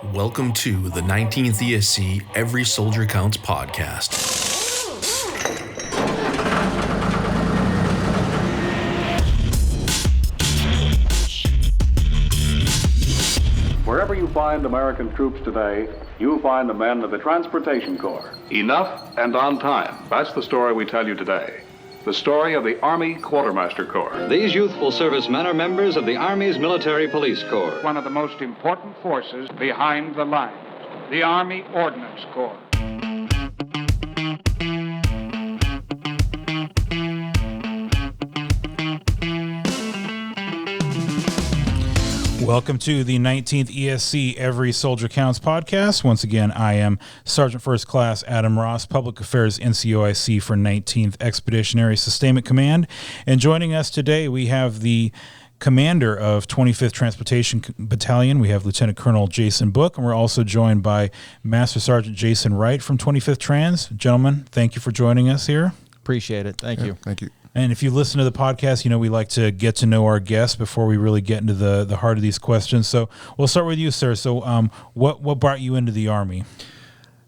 Welcome to the 19th ESC Every Soldier Counts podcast. Wherever you find American troops today, you'll find the men of the Transportation Corps. Enough and on time. That's the story we tell you today. The story of the Army Quartermaster Corps. These youthful servicemen are members of the Army's Military Police Corps. One of the most important forces behind the lines, the Army Ordnance Corps. Welcome to the 19th ESC Every Soldier Counts podcast. Once again, I am Sergeant First Class Adam Ross, Public Affairs NCOIC for 19th Expeditionary Sustainment Command. And joining us today, we have the commander of 25th Transportation Battalion. We have Lieutenant Colonel Jason Book, and we're also joined by Master Sgt. Jason Wright from 25th Trans. Gentlemen, thank you for joining us here. Appreciate it. Thank you. Thank you. And if you listen to the podcast, you know we like to get to know our guests before we really get into the heart of these questions. So we'll start with you, sir. So what brought you into the Army?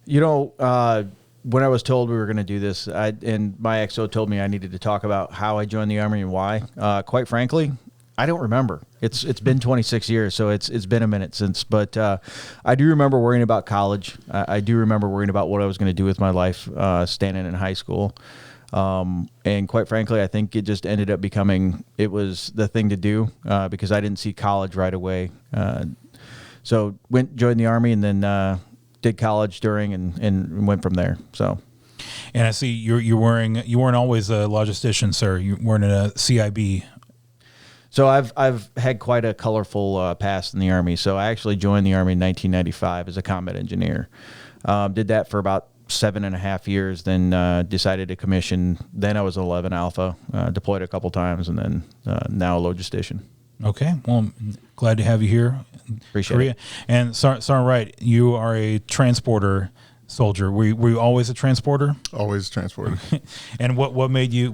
You know, when I was told we were going to do this, and my XO told me I needed to talk about how I joined the Army and why. Quite frankly, I don't remember. It's been 26 years, so it's been a minute since. But I do remember worrying about college. I do remember worrying about what I was going to do with my life standing in high school. And quite frankly, I think it just ended up becoming, it was the thing to do, because I didn't see college right away. So joined the Army and then, did college during and went from there. So. And I see you weren't always a logistician, sir. You weren't a CIB. So I've had quite a colorful, past in the Army. So I actually joined the Army in 1995 as a combat engineer. Did that for about 7.5 years, then decided to commission. Then I was 11 Alpha, deployed a couple times, and then now a logistician. Okay, well, I'm glad to have you here. Appreciate it. And Sergeant Wright, you are a transporter soldier. Were you always a transporter? Always transporter. And what made you?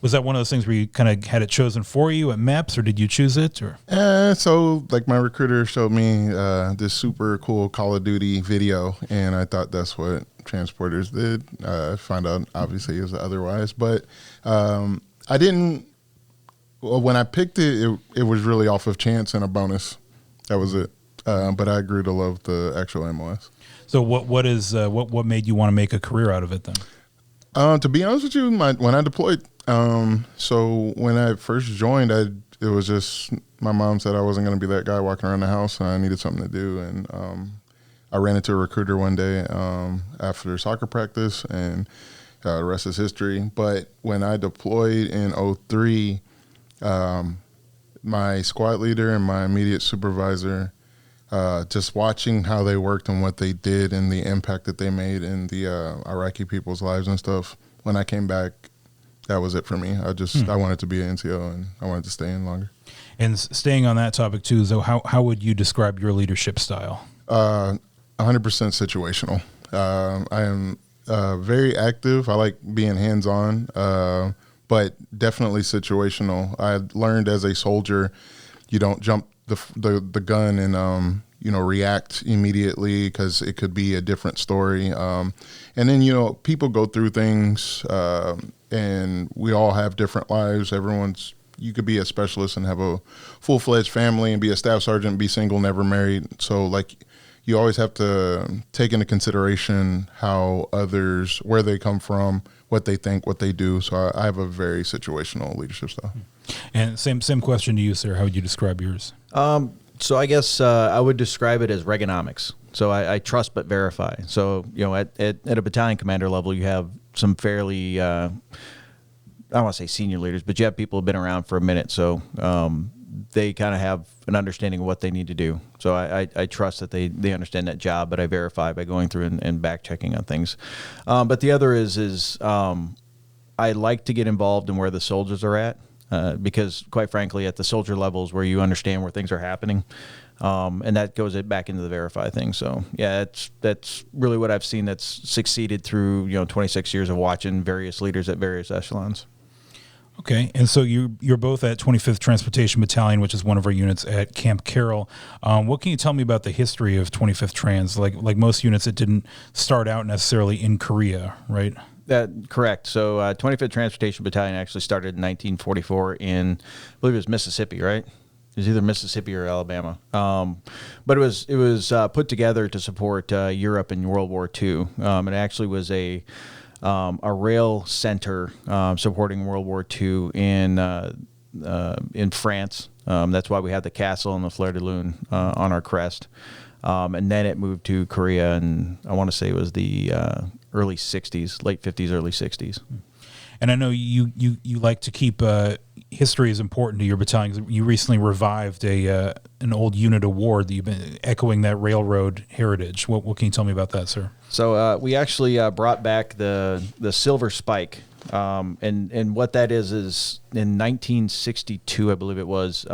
Was that one of those things where you kind of had it chosen for you at MEPS, or did you choose it? Or So like my recruiter showed me this super cool Call of Duty video, and I thought that's what transporters did. I found out obviously it was otherwise, but I didn't. Well, when I picked it, it was really off of chance and a bonus. That was it. But I grew to love the actual MOS. So what made you want to make a career out of it then? To be honest with you, when I deployed, so when I first joined, it was just my mom said I wasn't going to be that guy walking around the house, and I needed something to do. And I ran into a recruiter one day after soccer practice, and the rest is history. But when I deployed in 2003, my squad leader and my immediate supervisor, just watching how they worked and what they did and the impact that they made in the Iraqi people's lives and stuff. When I came back, that was it for me. I wanted to be an NCO, and I wanted to stay in longer. And staying on that topic too, so how would you describe your leadership style? 100% situational. I am very active. I like being hands-on, but definitely situational. I learned as a soldier, you don't jump the gun and react immediately, because it could be a different story. And then people go through things, and we all have different lives. You could be a specialist and have a full-fledged family, and be a staff sergeant, be single, never married. So you always have to take into consideration how others, where they come from, what they think, what they do. So I have a very situational leadership style. And same question to you, sir. How would you describe yours? So I guess I would describe it as Reaganomics. So I trust but verify. So at a battalion commander level, you have some fairly I don't want to say senior leaders, but you have people who've been around for a minute. So they kind of have an understanding of what they need to do. So I trust that they understand that job, but I verify by going through and back checking on things. But the other is I like to get involved in where the soldiers are at. Because quite frankly, at the soldier levels where you understand where things are happening, and that goes back into the verify thing. So yeah, that's really what I've seen that's succeeded through 26 years of watching various leaders at various echelons. Okay, and so you're both at 25th Transportation Battalion, which is one of our units at Camp Carroll. What can you tell me about the history of 25th Trans? Like most units, it didn't start out necessarily in Korea, right? Correct. So 25th Transportation Battalion actually started in 1944 in, I believe it was Mississippi, right? It was either Mississippi or Alabama. But it was put together to support Europe in World War II. It actually was a rail center supporting World War II in France. That's why we have the castle and the fleur de lune on our crest. And then it moved to Korea, and I want to say it was the early 60s, late 50s, early 60s. And I know you like to keep history is important to your battalion. You recently revived an old unit award that you've been echoing that railroad heritage. What can you tell me about that, sir? So we actually brought back the Silver Spike, and what that is in 1962, I believe it was.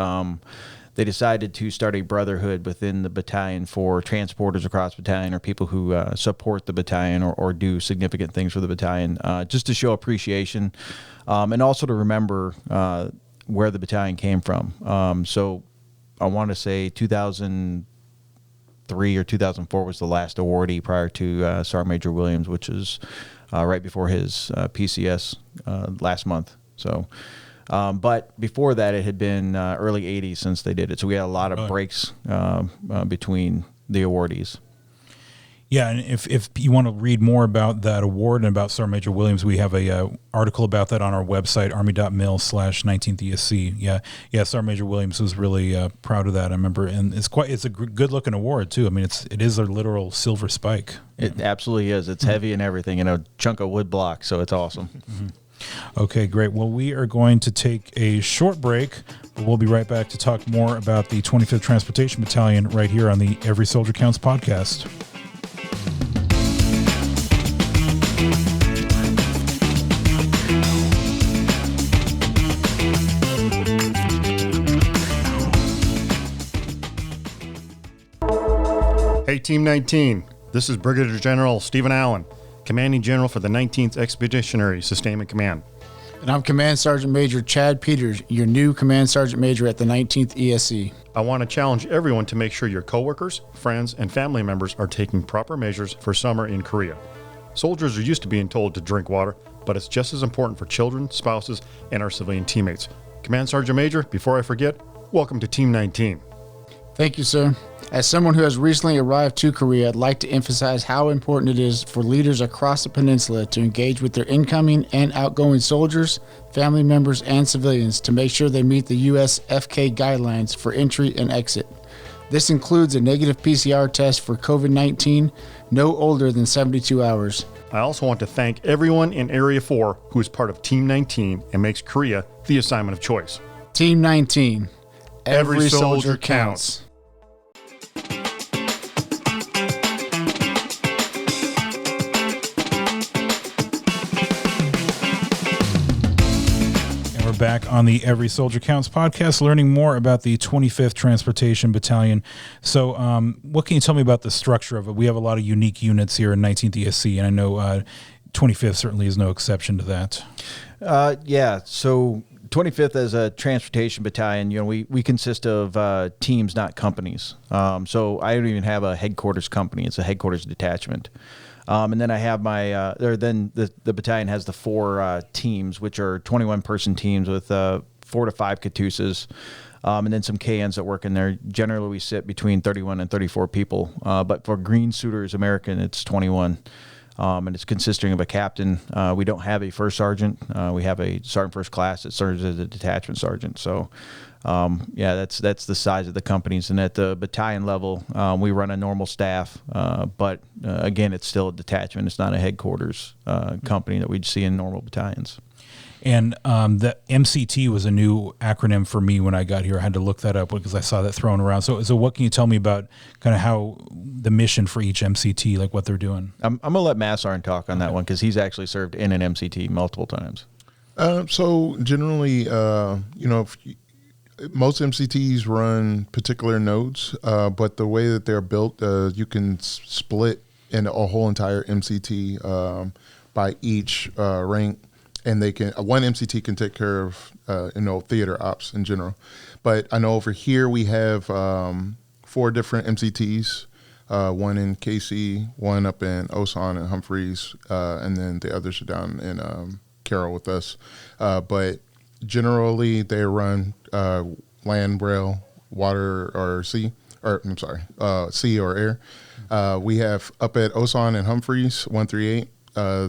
They decided to start a brotherhood within the battalion for transporters across battalion or people who support the battalion or do significant things for the battalion, just to show appreciation and also to remember where the battalion came from. So I want to say 2003 or 2004 was the last awardee prior to Sergeant Major Williams, which is right before his PCS last month. So. But before that, it had been early 80s since they did it. So we had a lot of breaks between the awardees. Yeah, and if you want to read more about that award and about Sergeant Major Williams, we have a article about that on our website, army.mil/19th ESC. Yeah, Sergeant Major Williams was really proud of that. I remember, and it's a good looking award too. I mean, it is a literal silver spike. It absolutely is. It's heavy and everything, and a chunk of wood block. So it's awesome. Mm-hmm. Okay, great. Well, we are going to take a short break. We'll be right back to talk more about the 25th Transportation Battalion right here on the Every Soldier Counts podcast. Hey, Team 19. This is Brigadier General Stephen Allen, Commanding General for the 19th Expeditionary Sustainment Command. And I'm Command Sergeant Major Chad Peters, your new Command Sergeant Major at the 19th ESC. I want to challenge everyone to make sure your coworkers, friends, and family members are taking proper measures for summer in Korea. Soldiers are used to being told to drink water, but it's just as important for children, spouses, and our civilian teammates. Command Sergeant Major, before I forget, welcome to Team 19. Thank you, sir. As someone who has recently arrived to Korea, I'd like to emphasize how important it is for leaders across the peninsula to engage with their incoming and outgoing soldiers, family members, and civilians to make sure they meet the U.S. FK guidelines for entry and exit. This includes a negative PCR test for COVID-19 no older than 72 hours. I also want to thank everyone in Area 4 who is part of Team 19 and makes Korea the assignment of choice. Team 19. Every soldier counts. Back on the Every Soldier Counts podcast, learning more about the 25th Transportation Battalion. So what can you tell me about the structure of it? We have a lot of unique units here in 19th ESC, and I know 25th certainly is no exception to that. So 25th as a transportation battalion, we consist of teams, not companies. So I don't even have a headquarters company. It's a headquarters detachment. And then I have the battalion has the 4 teams, which are 21-person teams with 4 to 5 Katusas, and then some KNs that work in there. Generally, we sit between 31 and 34 people. But for Green Suiters American, it's 21. And it's consisting of a captain. We don't have a first sergeant. We have a sergeant first class that serves as a detachment sergeant. So, that's the size of the companies. And at the battalion level, we run a normal staff. But again, it's still a detachment. It's not a headquarters company that we'd see in normal battalions. And the MCT was a new acronym for me when I got here. I had to look that up because I saw that thrown around. So what can you tell me about kind of how the mission for each MCT, like what they're doing? I'm going to let Massarn talk on that one because he's actually served in an MCT multiple times. So generally, most MCTs run particular nodes, but the way that they're built, you can split in a whole entire MCT by each rank. and they can one MCT can take care of theater ops in general. But I know over here we have 4 different MCTs. One in KC, one up in Osan and Humphreys, and then the others are down in Carroll with us. But generally, they run land, rail, water, or sea. Sea or air. We have up at Osan and Humphreys 138.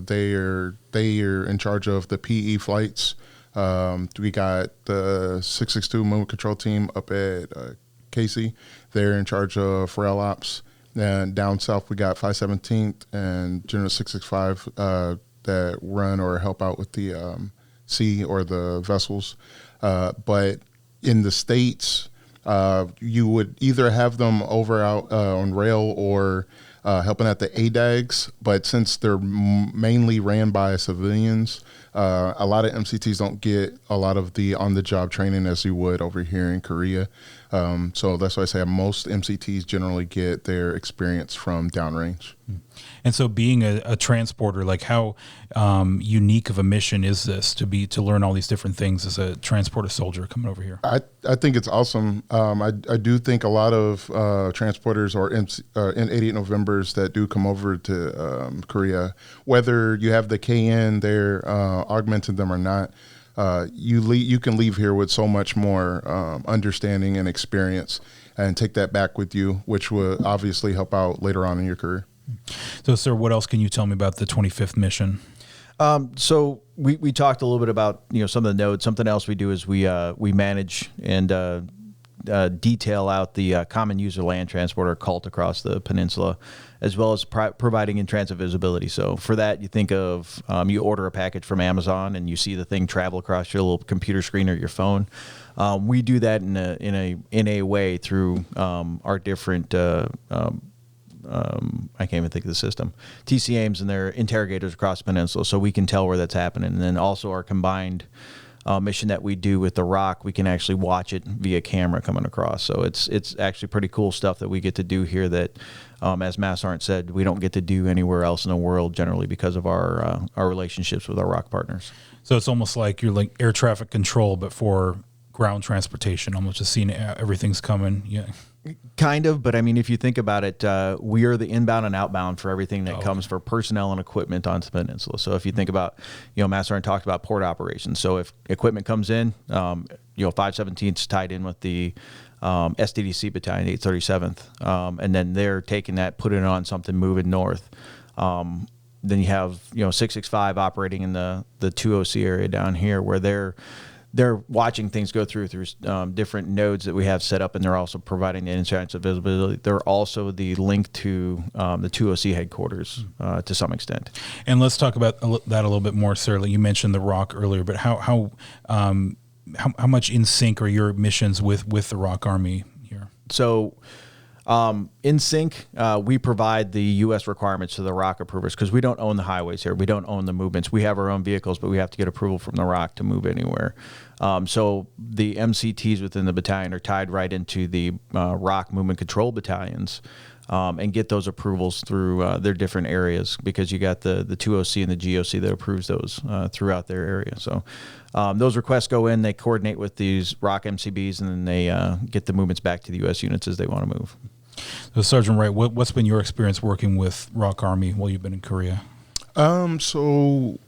They are in charge of the PE flights. We got the 662 movement control team up at Casey. They're in charge of rail ops. And down south we got 517th and General 665 that run or help out with the sea or the vessels. But in the States, you would either have them over out on rail or helping at the ADAGs, but since they're mainly ran by civilians, a lot of MCTs don't get a lot of the on-the-job training as you would over here in Korea. So that's why I say most MCTs generally get their experience from downrange. And so being a transporter, like how unique of a mission is this to learn all these different things as a transporter soldier coming over here? I think it's awesome. I do think a lot of transporters or in 88 Novembers that do come over to Korea, whether you have the KN there augmenting them or not, you can leave here with so much more understanding and experience and take that back with you, which will obviously help out later on in your career. So, sir, what else can you tell me about the 25th mission? So we talked a little bit about some of the nodes. Something else we do is we manage and detail out the common user land transporter cult across the peninsula, as well as providing in-transit visibility. So for that, you think of you order a package from Amazon and you see the thing travel across your little computer screen or your phone. We do that in a way through our different. I can't even think of the system. TCAIMs and their interrogators across the peninsula, so we can tell where that's happening. And then also our combined mission that we do with the ROC, we can actually watch it via camera coming across. So it's actually pretty cool stuff that we get to do here that, as Master Sgt said, we don't get to do anywhere else in the world generally because of our relationships with our ROC partners. So it's almost like you're like air traffic control, but for ground transportation, almost just seeing everything's coming. Yeah. Kind of, but I mean, if you think about it, we are the inbound and outbound for everything that comes for personnel and equipment onto the peninsula. So if you think about, Master Sgt talked about port operations. So if equipment comes in, 517th is tied in with the SDDC Battalion, 837th, and then they're taking that, putting it on something, moving north. Then you have 665 operating in the 2OC area down here, where they're watching things go through different nodes that we have set up, and they're also providing the in-transit visibility. They're also the link to the 2OC headquarters to some extent. And let's talk about that a little bit more, sir. You mentioned the ROC earlier, but how much in sync are your missions with the ROC Army here? So in sync, we provide the U.S. requirements to the ROC approvers because we don't own the highways here. We don't own the movements. We have our own vehicles, but we have to get approval from the ROC to move anywhere. So the MCTs within the battalion are tied right into the ROC movement control battalions and get those approvals through their different areas, because you got the 2OC and the GOC that approves those throughout their area. So those requests go in, they coordinate with these ROC MCBs, and then they get the movements back to the U.S. units as they want to move. So Sergeant Wright, what's been your experience working with ROC Army while you've been in Korea? So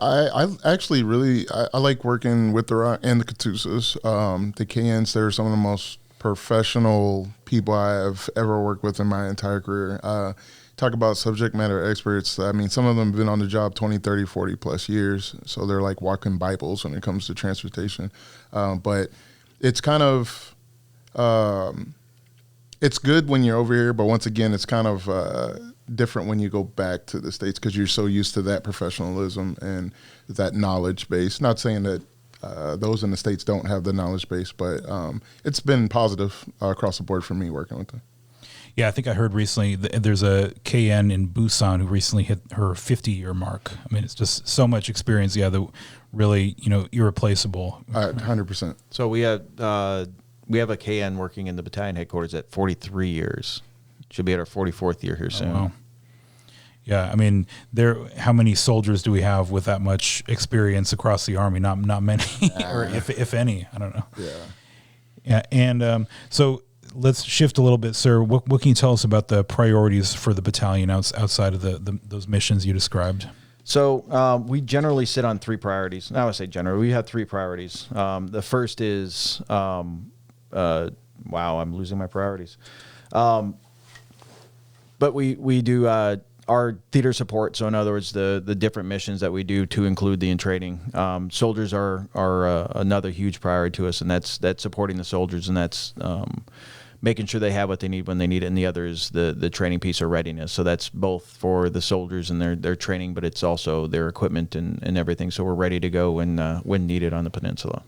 I actually really I like working with the ROC and the Katusas. The KNs, they're some of the most professional people I have ever worked with in my entire career. Talk about subject matter experts. I mean, some of them have been on the job 20, 30, 40 plus years. So they're like walking Bibles when it comes to transportation. But it's kind of, it's good when you're over here, but once again, it's kind of different when you go back to the States because you're so used to that professionalism and that knowledge base. Not saying that those in the States don't have the knowledge base, but it's been positive across the board for me working with them. Yeah, I think I heard recently there's a KN in Busan who recently hit her 50-year mark. I mean, it's just so much experience, that really, irreplaceable. 100%. So we have a KN working in the battalion headquarters at 43 years. Should be at our 44th year here soon. Wow. Yeah, I mean, how many soldiers do we have with that much experience across the Army? Not many, or if any. I don't know. Yeah, and so let's shift a little bit, sir. What can you tell us about the priorities for the battalion outside of those missions you described? So we generally sit on three priorities. I would say generally, we have three priorities. The first is, wow, I'm losing my priorities. But we do our theater support. So in other words, the different missions that we do to include the in training. Soldiers are another huge priority to us, and that's supporting the soldiers, and that's making sure they have what they need when they need it. And the other is the training piece or readiness. So that's both for the soldiers and their training, but it's also their equipment and everything. So we're ready to go when needed on the peninsula.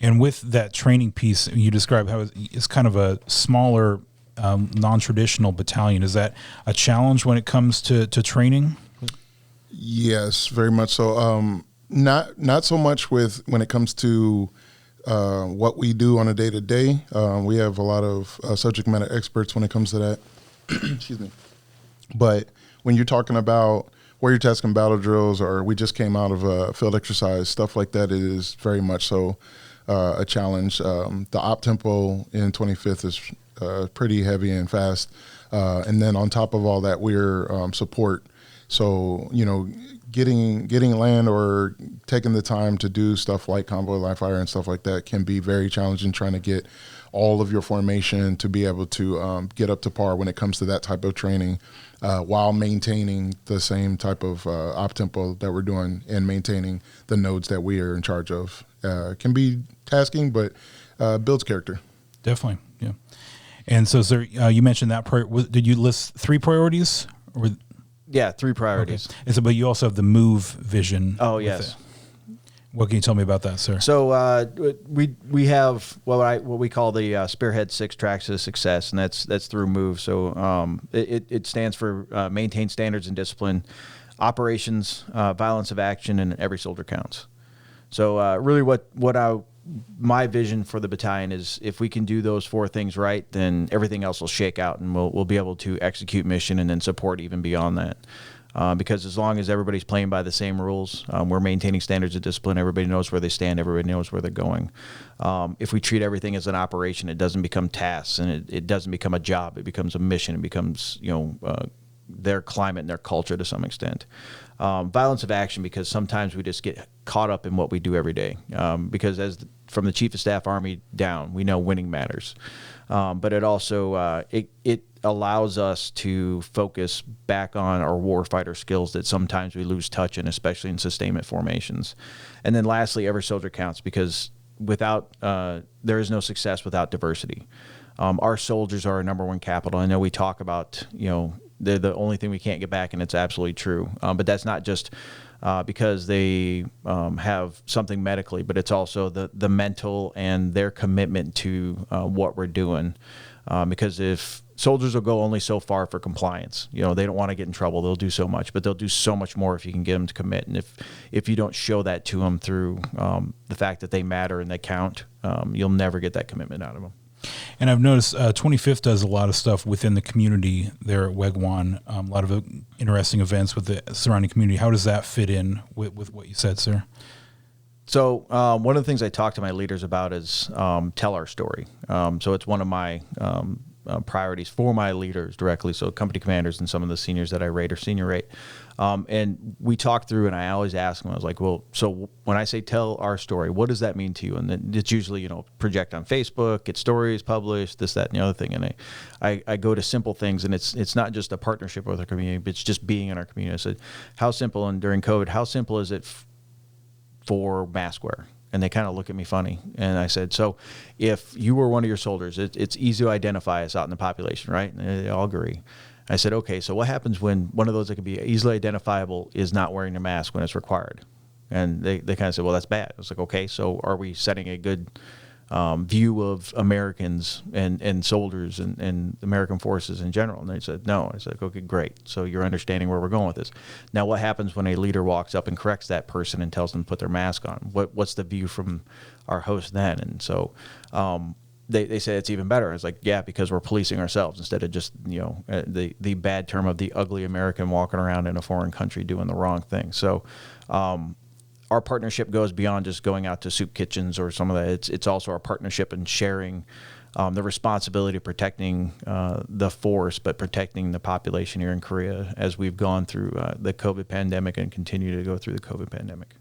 And with that training piece, you described how it's kind of a smaller, non-traditional battalion. Is that a challenge when it comes to training? Yes, very much so. Not so much when it comes to what we do on a day-to-day. We have a lot of subject matter experts when it comes to that. Excuse me. But when you're talking about warrior task and battle drills, or we just came out of a field exercise, stuff like that, it is very much so a challenge. The op tempo in 25th is pretty heavy and fast. And then on top of all that, we're support. So, getting land or taking the time to do stuff like convoy live fire and stuff like that can be very challenging, trying to get all of your formation to be able to get up to par when it comes to that type of training, while maintaining the same type of op tempo that we're doing and maintaining the nodes that we are in charge of. Can be tasking, but builds character. Definitely, yeah. And so, sir, you mentioned that. Did you list three priorities? Yeah, three priorities. Okay. So, but you also have the move vision. Oh, yes. What can you tell me about that, sir? So we have what we call the Spearhead 6 tracks to success, and that's through MOVE. So it stands for maintain standards and discipline, operations, violence of action, and every soldier counts. So really my vision for the battalion is if we can do those four things right, then everything else will shake out, and we'll be able to execute mission and then support even beyond that. Because as long as everybody's playing by the same rules, we're maintaining standards of discipline. Everybody knows where they stand. Everybody knows where they're going. If we treat everything as an operation, it doesn't become tasks, and it doesn't become a job. It becomes a mission. It becomes their climate and their culture to some extent. Violence of action, because sometimes we just get caught up in what we do every day. Because from the Chief of Staff Army down, we know winning matters. But it also it allows us to focus back on our warfighter skills that sometimes we lose touch in, especially in sustainment formations. And then lastly, every soldier counts, because there is no success without diversity. Our soldiers are our number one capital. I know we talk about, they're the only thing we can't get back, and it's absolutely true. But that's not just because they have something medically, but it's also the mental and their commitment to what we're doing. Because if soldiers will go only so far for compliance, they don't want to get in trouble. They'll do so much, but they'll do so much more if you can get them to commit. And if you don't show that to them through the fact that they matter and they count, you'll never get that commitment out of them. And I've noticed 25th does a lot of stuff within the community there at Wegwan, a lot of interesting events with the surrounding community. How does that fit in with what you said, sir? So one of the things I talk to my leaders about is tell our story. So it's one of my priorities for my leaders directly, so company commanders and some of the seniors that I rate or senior rate. And we talk through, and I always ask them, I was like, well, so when I say tell our story, what does that mean to you? And then it's usually, project on Facebook, get stories published, this, that, and the other thing. And I go to simple things, and it's not just a partnership with our community, but it's just being in our community. I said, how simple, and during COVID, how simple is it for mask wear? And they kind of look at me funny. And I said, so if you were one of your soldiers, it's easy to identify us out in the population, right? And they all agree. I said, okay, so what happens when one of those that can be easily identifiable is not wearing a mask when it's required? And they kind of said, well, that's bad. I was like, okay, so are we setting a good view of Americans and soldiers and American forces in general? And they said, no. I said, okay, great. So you're understanding where we're going with this. Now, what happens when a leader walks up and corrects that person and tells them to put their mask on? What's the view from our host then? And so they say it's even better. It's like, yeah, because we're policing ourselves instead of just, the bad term of the ugly American walking around in a foreign country doing the wrong thing. So our partnership goes beyond just going out to soup kitchens or some of that. It's also our partnership in sharing the responsibility of protecting the force, but protecting the population here in Korea as we've gone through the COVID pandemic and continue to go through the COVID pandemic.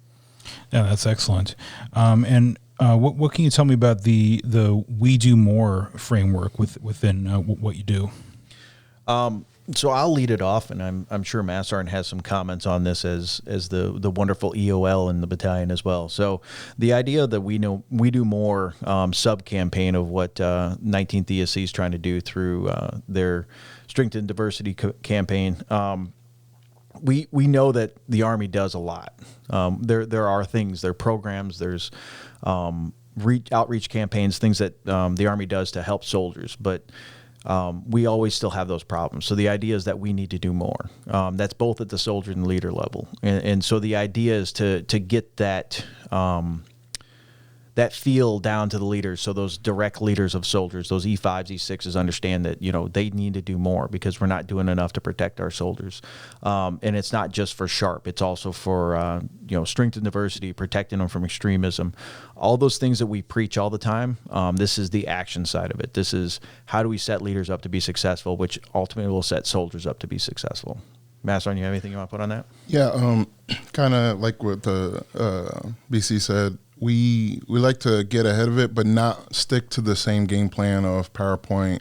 Yeah, that's excellent. And what can you tell me about the We Do More framework within what you do? So I'll lead it off, and I'm sure Master Sgt has some comments on this as the wonderful EOL in the battalion as well. So the idea that We Do More sub campaign of what 19th ESC is trying to do through their Strength and Diversity campaign. We know that the Army does a lot. There are things, there are programs, there's outreach campaigns, things that the Army does to help soldiers, but we always still have those problems. So the idea is that we need to do more. That's both at the soldier and leader level. And so the idea is to get that that feel down to the leaders, so those direct leaders of soldiers, those E5s, E6s understand that, they need to do more because we're not doing enough to protect our soldiers. And it's not just for SHARP, it's also for, strength and diversity, protecting them from extremism. All those things that we preach all the time, this is the action side of it. This is how do we set leaders up to be successful, which ultimately will set soldiers up to be successful. Master, you have anything you want to put on that? Yeah, kind of like what the BC said. We like to get ahead of it, but not stick to the same game plan of PowerPoint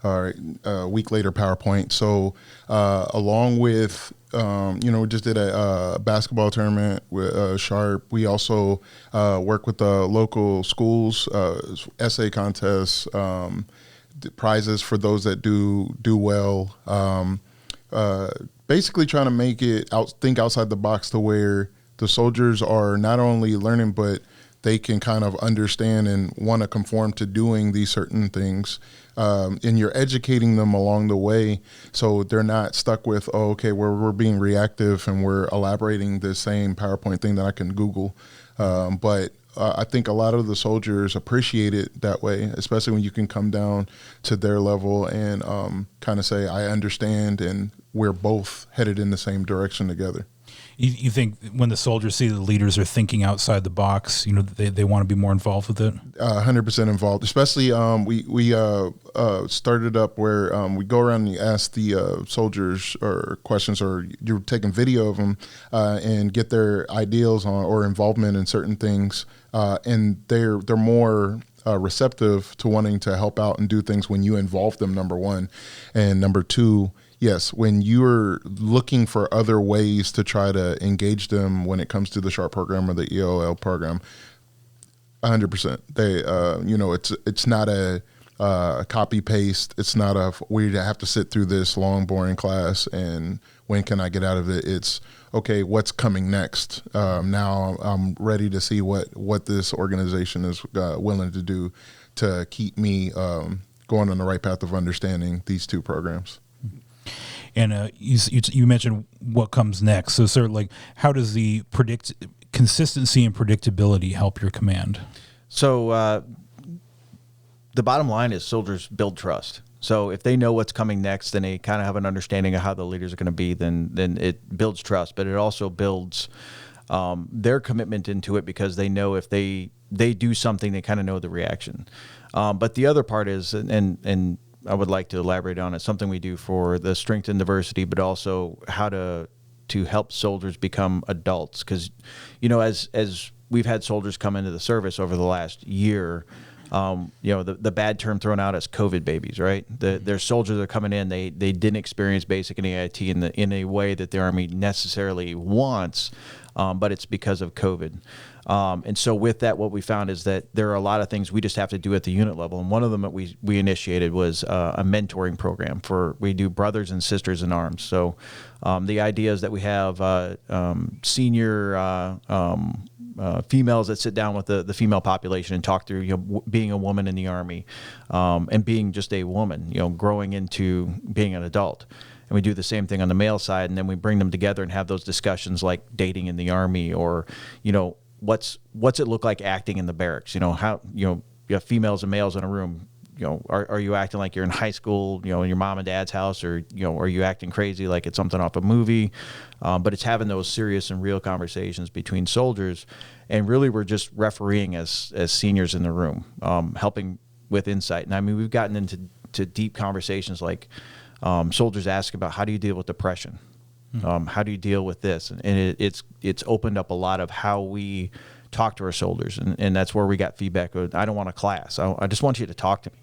or a week later PowerPoint. So along with, we just did a basketball tournament with Sharp. We also work with the local schools, essay contests, prizes for those that do well. Basically trying to make it think outside the box to where the soldiers are not only learning, but they can kind of understand and want to conform to doing these certain things. And you're educating them along the way so they're not stuck with, we're being reactive and we're elaborating the same PowerPoint thing that I can Google. But I think a lot of the soldiers appreciate it that way, especially when you can come down to their level and kind of say, I understand, and we're both headed in the same direction together. You think when the soldiers see the leaders are thinking outside the box, they want to be more involved with it? 100% involved. Especially we started up where we go around and you ask the soldiers or questions, or you're taking video of them and get their ideals on or involvement in certain things, and they're more receptive to wanting to help out and do things when you involve them, number one. And number two, yes, when you're looking for other ways to try to engage them when it comes to the SHARP program or the EOL program, 100%. They, it's not a copy paste. It's not we have to sit through this long, boring class and when can I get out of it? It's okay. What's coming next? Now I'm ready to see what this organization is willing to do to keep me going on the right path of understanding these two programs. And you mentioned what comes next. So sort of like, how does the consistency and predictability help your command? So the bottom line is soldiers build trust. So if they know what's coming next and they kind of have an understanding of how the leaders are going to be, then it builds trust. But it also builds their commitment into it because they know if they do something, they kind of know the reaction. But the other part is, and I would like to elaborate on it, something we do for the strength and diversity, but also how to help soldiers become adults. Because, as we've had soldiers come into the service over the last year, the bad term thrown out as COVID babies, right? There's soldiers that are coming in, they didn't experience basic and AIT in a way that the Army necessarily wants, but it's because of COVID. And so with that, what we found is that there are a lot of things we just have to do at the unit level. And one of them that we initiated was a mentoring program we do brothers and sisters in arms. So the idea is that we have senior females that sit down with the female population and talk through being a woman in the Army and being just a woman, growing into being an adult. And we do the same thing on the male side, and then we bring them together and have those discussions like dating in the Army, or what's it look like acting in the barracks? How have females and males in a room. Are you acting like you're in high school, in your mom and dad's house, or, are you acting crazy like it's something off a movie? But it's having those serious and real conversations between soldiers. And really, we're just refereeing as seniors in the room, helping with insight. And I mean, we've gotten into deep conversations like soldiers ask about, how do you deal with depression? How do you deal with this? And it's opened up a lot of how we talk to our soldiers. And that's where we got feedback. I don't want a class. I just want you to talk to me.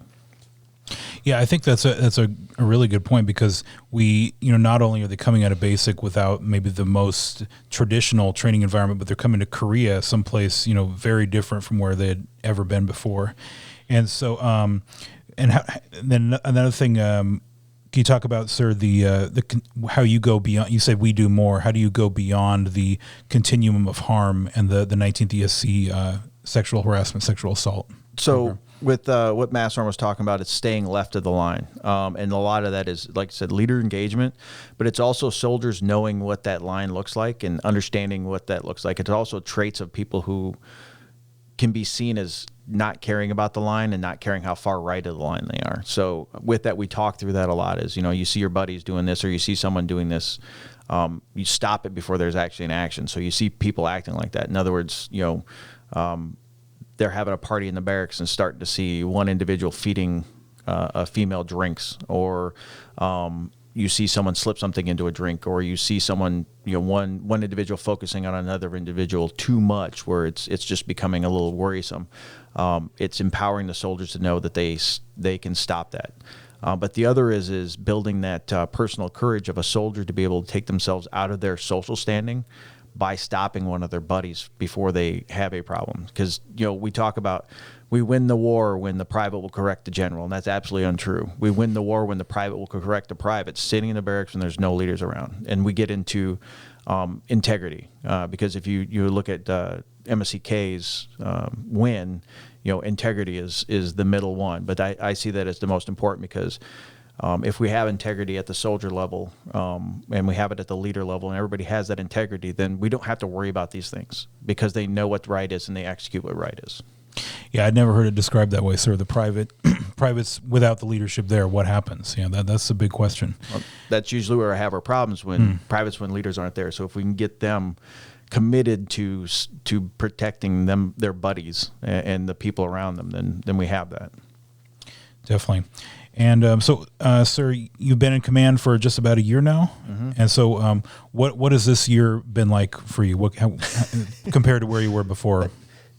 Yeah, I think that's a really good point, because we, not only are they coming out of basic without maybe the most traditional training environment, but they're coming to Korea, someplace, very different from where they had ever been before. And so, then another thing, can you talk about, sir, the how you go beyond? You said we do more. How do you go beyond the continuum of harm and the 19th ESC sexual harassment, sexual assault? So with what Master was talking about, it's staying left of the line, and a lot of that is, like I said, leader engagement, but it's also soldiers knowing what that line looks like and understanding what that looks like. It's also traits of people who can be seen as not caring about the line and not caring how far right of the line they are. So with that, we talk through that a lot. Is, you see your buddies doing this, or you see someone doing this, you stop it before there's actually an action. So you see people acting like that. In other words, they're having a party in the barracks and starting to see one individual feeding a female drinks, or you see someone slip something into a drink, or you see someone, one individual focusing on another individual too much, where it's just becoming a little worrisome. It's empowering the soldiers to know that they can stop that. But the other is building that personal courage of a soldier to be able to take themselves out of their social standing by stopping one of their buddies before they have a problem. Because, we talk about, we win the war when the private will correct the general, and that's absolutely untrue. We win the war when the private will correct the private sitting in the barracks when there's no leaders around. And we get into integrity, because if you look at MSCK's win, integrity is the middle one. But I see that as the most important, because if we have integrity at the soldier level, and we have it at the leader level, and everybody has that integrity, then we don't have to worry about these things, because they know what right is and they execute what right is. Yeah, I'd never heard it described that way, sir. The privates without the leadership there, what happens? Yeah, that's a big question. Well, that's usually where I have our problems, when privates, when leaders aren't there. So if we can get them committed to protecting their buddies and the people around them, then we have that. Definitely. And so, sir, you've been in command for just about a year now, and so what has this year been like for you? How compared to where you were before?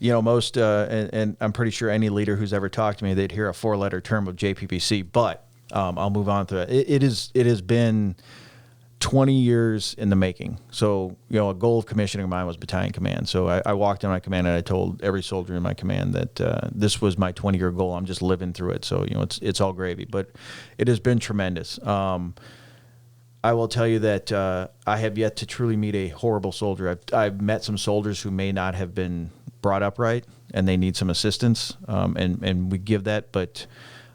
Most, and I'm pretty sure any leader who's ever talked to me, they'd hear a 4-letter term of JPPC. But I'll move on to that. It has been 20 years in the making. So, a goal of commissioning of mine was battalion command. So I walked in my command and I told every soldier in my command that this was my 20-year goal. I'm just living through it. So, it's all gravy, but it has been tremendous. I will tell you that I have yet to truly meet a horrible soldier. I've met some soldiers who may not have been brought up right, and they need some assistance, and we give that. But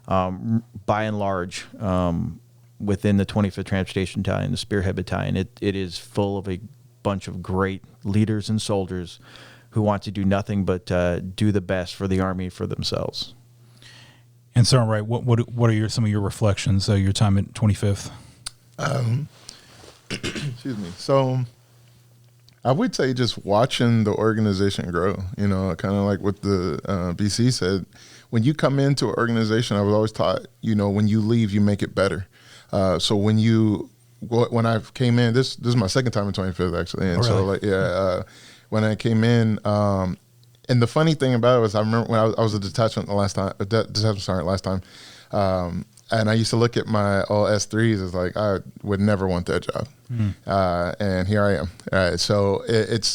by and large, within the 25th Transportation Battalion, the Spearhead Battalion, it is full of a bunch of great leaders and soldiers who want to do nothing but do the best for the Army, for themselves. And so, Wright, what are some of your reflections of your time at 25th? Excuse me. So I would say just watching the organization grow, kind of like what the BC said. When you come into an organization, I was always taught, when you leave, you make it better. So when I came in, this is my second time in 25th actually, and when I came in, and the funny thing about it was I remember when I was a detachment last time, and I used to look at my all S3s as like I would never want that job, and here I am. So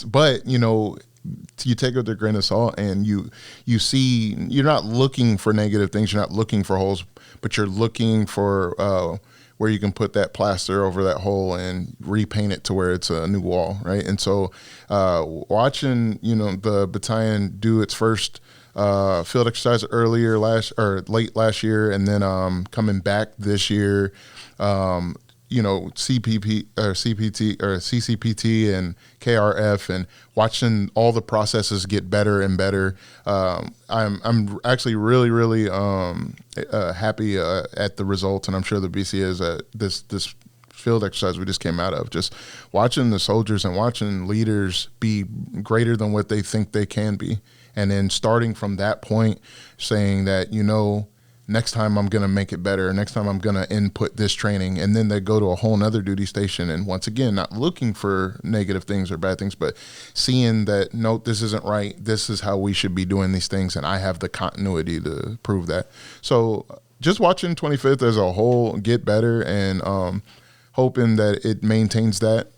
but you take it with a grain of salt, and you see you're not looking for negative things, you're not looking for holes, but you're looking for where you can put that plaster over that hole and repaint it to where it's a new wall, right? And so watching, the battalion do its first field exercise late last year, and then coming back this year, CPP or CPT or CCPT and KRF, and watching all the processes get better and better. I'm actually really happy at the results, and I'm sure the BC is at this field exercise we just came out of. Just watching the soldiers and watching leaders be greater than what they think they can be, and then starting from that point, saying that next time I'm going to make it better. Next time I'm going to input this training. And then they go to a whole nother duty station. And once again, not looking for negative things or bad things, but seeing that, no, this isn't right. This is how we should be doing these things. And I have the continuity to prove that. So just watching 25th as a whole get better, and hoping that it maintains that.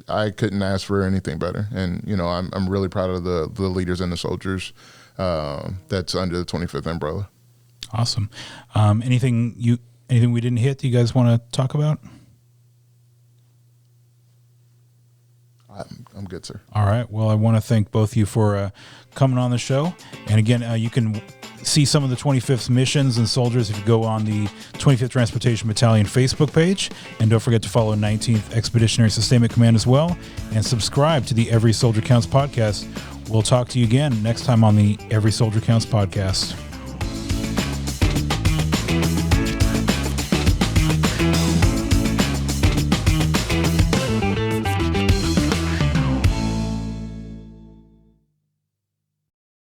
I couldn't ask for anything better. And, I'm really proud of the leaders and the soldiers that's under the 25th umbrella. Awesome. Anything we didn't hit that you guys want to talk about? I'm good, sir. All right. Well, I want to thank both of you for coming on the show. And again, you can see some of the 25th missions and soldiers if you go on the 25th Transportation Battalion Facebook page. And don't forget to follow 19th Expeditionary Sustainment Command as well. And subscribe to the Every Soldier Counts podcast. We'll talk to you again next time on the Every Soldier Counts podcast.